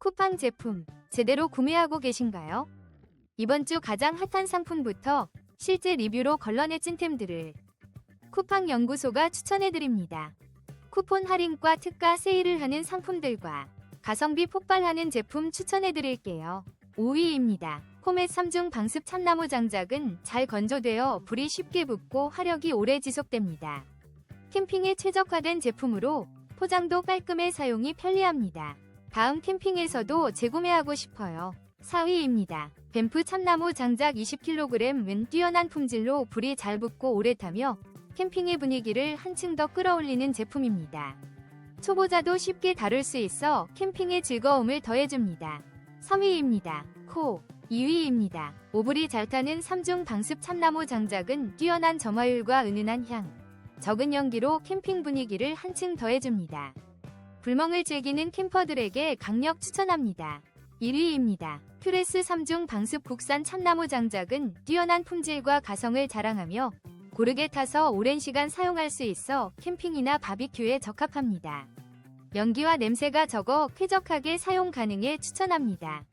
쿠팡 제품 제대로 구매하고 계신가요? 이번 주 가장 핫한 상품부터 실제 리뷰로 걸러내 찐템들을 쿠팡 연구소가 추천해드립니다. 쿠폰 할인과 특가 세일을 하는 상품들과 가성비 폭발하는 제품 추천해드릴게요. 5위입니다. 포맷 3중 방습 참나무 장작은 잘 건조되어 불이 쉽게 붙고 화력이 오래 지속됩니다. 캠핑에 최적화된 제품으로 포장도 깔끔해 사용이 편리합니다. 다음 캠핑에서도 재구매하고 싶어요. 4위입니다. 뱀프 참나무 장작 20kg은 뛰어난 품질로 불이 잘 붙고 오래 타며 캠핑의 분위기를 한층 더 끌어올리는 제품입니다. 초보자도 쉽게 다룰 수 있어 캠핑의 즐거움을 더해줍니다. 3위입니다. 2위입니다. 오불이 잘 타는 3중 방습 참나무 장작은 뛰어난 점화율과 은은한 향, 적은 연기로 캠핑 분위기를 한층 더해줍니다. 불멍을 즐기는 캠퍼들에게 강력 추천합니다. 1위입니다. 퓨레스 3중 방습 국산 참나무 장작은 뛰어난 품질과 가성을 자랑하며 고르게 타서 오랜 시간 사용할 수 있어 캠핑이나 바비큐에 적합합니다. 연기와 냄새가 적어 쾌적하게 사용 가능해 추천합니다.